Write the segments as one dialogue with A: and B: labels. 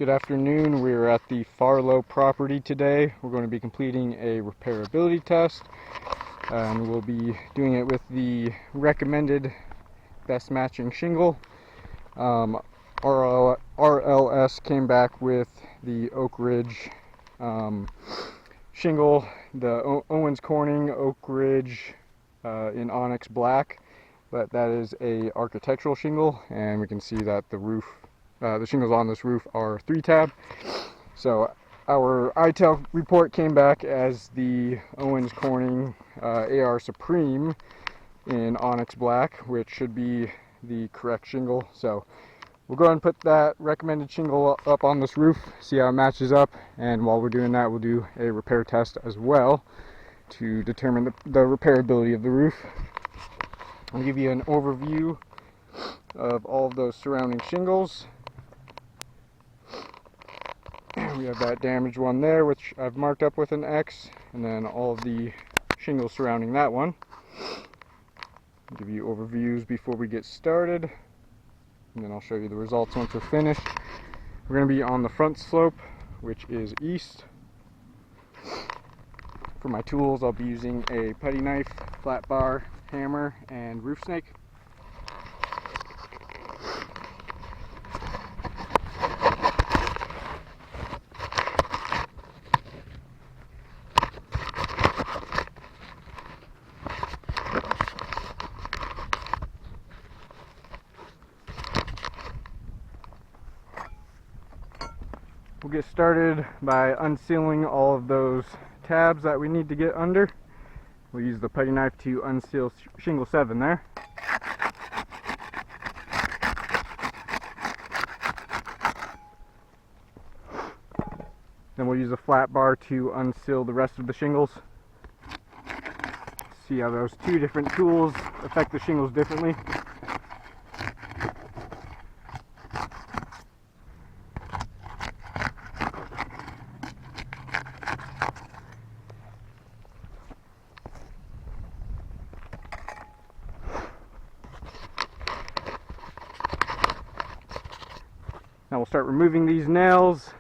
A: Good afternoon. We're at the Farlow property today. We're going to be completing a repairability test, and we'll be doing it with the recommended best matching shingle. RLS came back with the Oak Ridge shingle, the Owens Corning Oak Ridge in Onyx Black, but that is a architectural shingle, and we can see that the shingles on this roof are 3-tab. So our ITEL report came back as the Owens Corning AR Supreme in Onyx Black, which should be the correct shingle. So we'll go ahead and put that recommended shingle up on this roof, see how it matches up, and while we're doing that, we'll do a repair test as well to determine the repairability of the roof. I'll give you an overview of all of those surrounding shingles. We have that damaged one there, which I've marked up with an X, and then all of the shingles surrounding that one. I'll give you overviews before we get started, and then I'll show you the results once we're finished. We're going to be on the front slope, which is east. For my tools, I'll be using a putty knife, flat bar, hammer, and roof snake. We'll get started by unsealing all of those tabs that we need to get under. We'll use the putty knife to unseal shingle 7 there. Then we'll use a flat bar to unseal the rest of the shingles. See how those two different tools affect the shingles differently. Now we'll start removing these nails.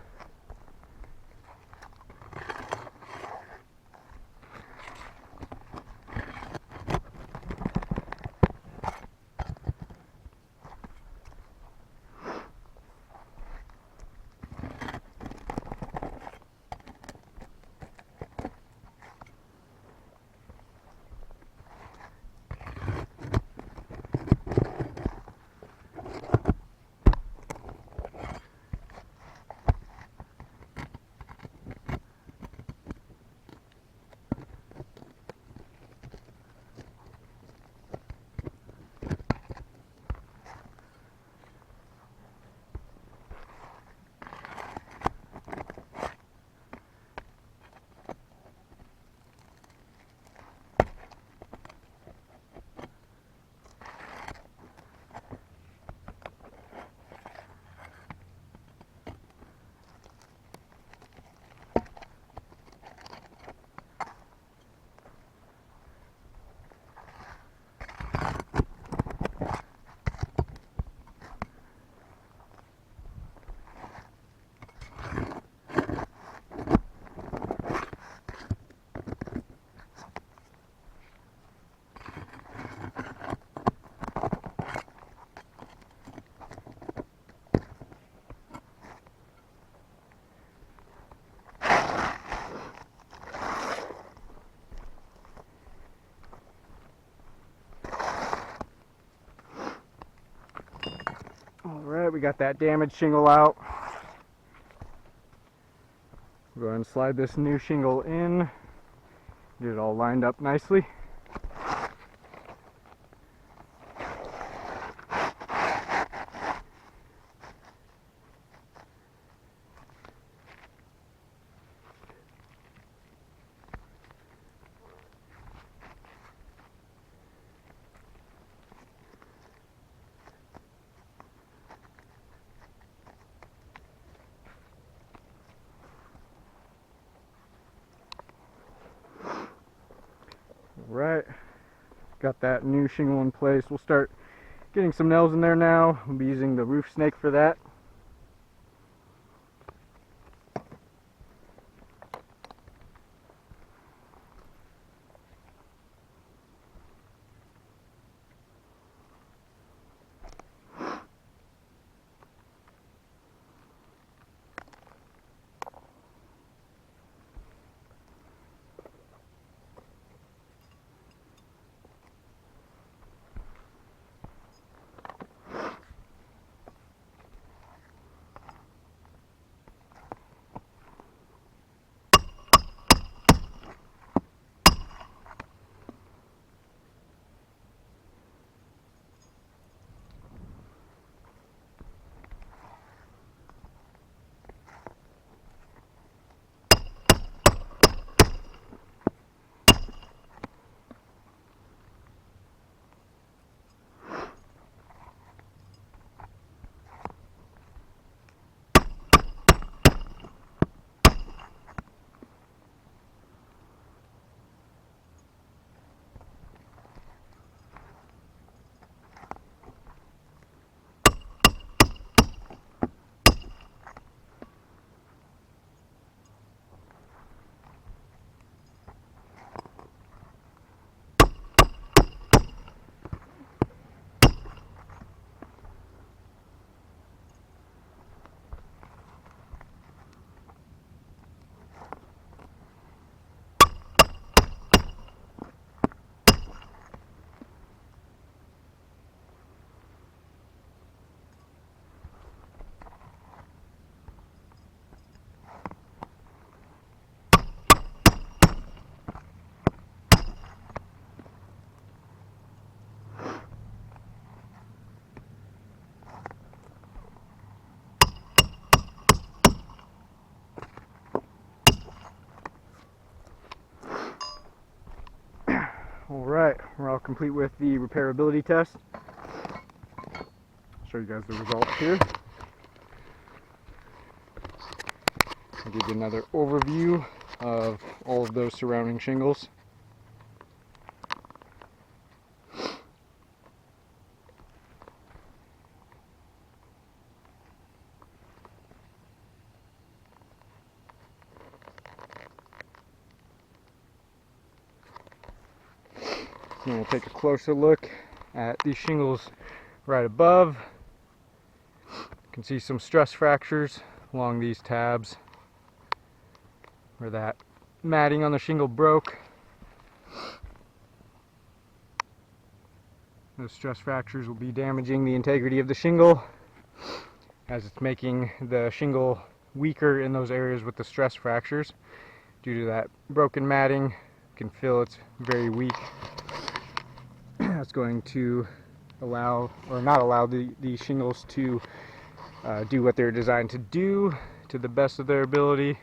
A: Alright, we got that damaged shingle out. We'll go ahead and slide this new shingle in. Get it all lined up nicely. Right, got that new shingle in place. We'll start getting some nails in there now. We'll be using the roof snake for that. we're all complete with the repairability test. I'll show you guys the results here. I'll give you another overview of all of those surrounding shingles. And we'll take a closer look at these shingles right above. You can see some stress fractures along these tabs where that matting on the shingle broke. Those stress fractures will be damaging the integrity of the shingle as it's making the shingle weaker in those areas with the stress fractures. Due to that broken matting, you can feel it's very weak. That's going to allow or not allow these shingles to do what they're designed to do to the best of their ability.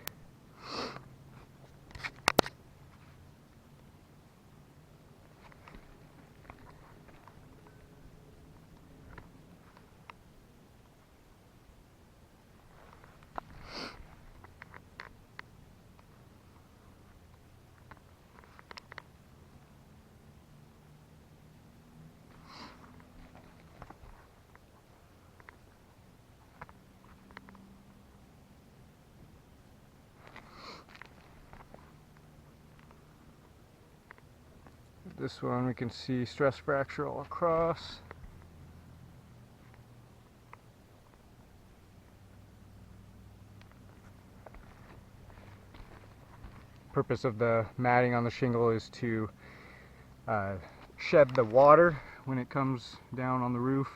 A: This one we can see stress fracture all across. Purpose of the matting on the shingle is to shed the water when it comes down on the roof.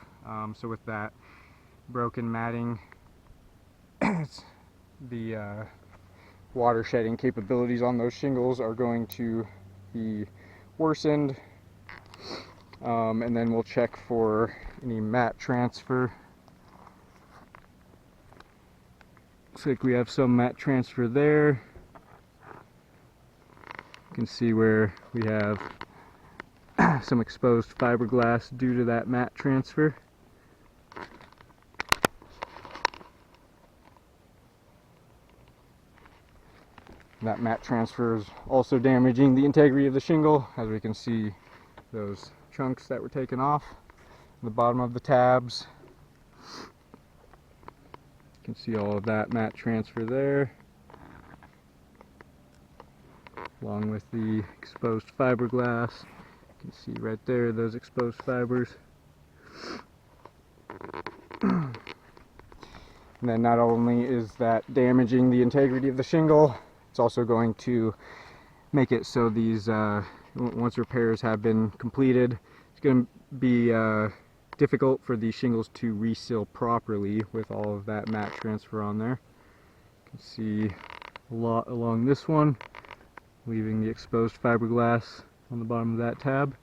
A: So with that broken matting, the water shedding capabilities on those shingles are going to be worsened. And then we'll check for any mat transfer. Looks like we have some mat transfer there. You can see where we have some exposed fiberglass due to that mat transfer. That mat transfer is also damaging the integrity of the shingle, as we can see those chunks that were taken off the bottom of the tabs. You can see all of that mat transfer there, along with the exposed fiberglass. You can see right there those exposed fibers. And then not only is that damaging the integrity of the shingle, it's also going to make it so these, once repairs have been completed, it's going to be difficult for these shingles to reseal properly with all of that mat transfer on there. You can see a lot along this one, leaving the exposed fiberglass on the bottom of that tab.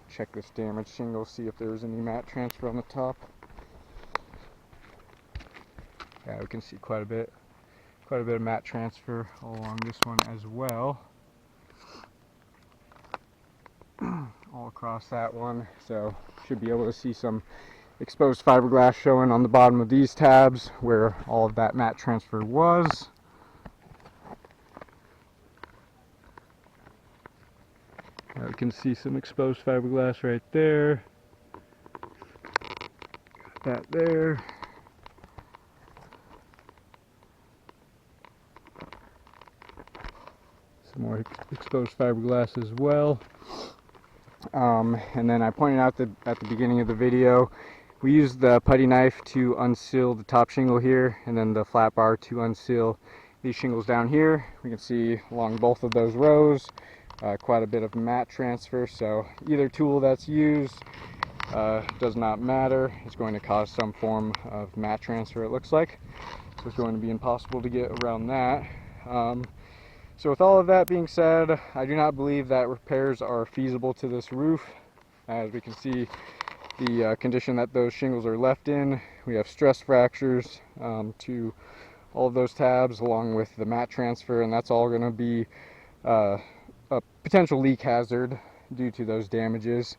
A: Check this damaged shingle, see if there's any mat transfer on the top. Yeah, we can see quite a bit of mat transfer all along this one as well. All across that one, so should be able to see some exposed fiberglass showing on the bottom of these tabs where all of that mat transfer was. We can see some exposed fiberglass right there. Got that there. Some more exposed fiberglass as well. And then I pointed out that at the beginning of the video, we used the putty knife to unseal the top shingle here, and then the flat bar to unseal these shingles down here. We can see along both of those rows quite a bit of mat transfer, so either tool that's used does not matter. It's going to cause some form of mat transfer, it looks like, so it's going to be impossible to get around that. So with all of that being said, I do not believe that repairs are feasible to this roof. As we can see the condition that those shingles are left in, we have stress fractures to all of those tabs along with the mat transfer, and that's all going to be potential leak hazard due to those damages.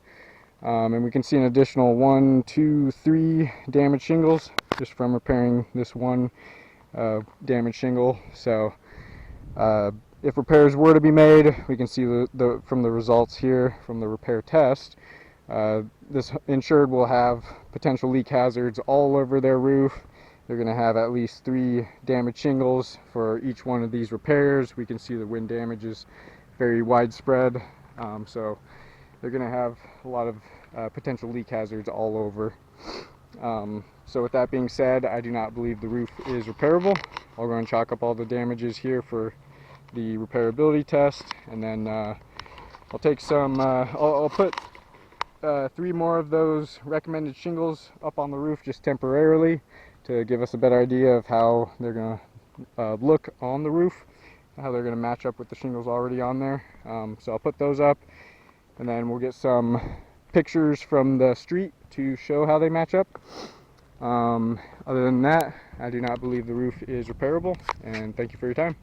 A: And we can see an additional 1, 2, 3 damaged shingles just from repairing this one damaged shingle. So if repairs were to be made, we can see from the results here from the repair test, this insured will have potential leak hazards all over their roof. They're going to have at least 3 damaged shingles for each one of these repairs. We can see the wind damage is very widespread, so they're going to have a lot of potential leak hazards all over. So with that being said, I do not believe the roof is repairable. I'll go and chalk up all the damages here for the repairability test, and then I'll take some, I'll put 3 more of those recommended shingles up on the roof just temporarily to give us a better idea of how they're going to look on the roof, how they're going to match up with the shingles already on there. So I'll put those up, and then we'll get some pictures from the street to show how they match up. Other than that, I do not believe the roof is repairable, and thank you for your time.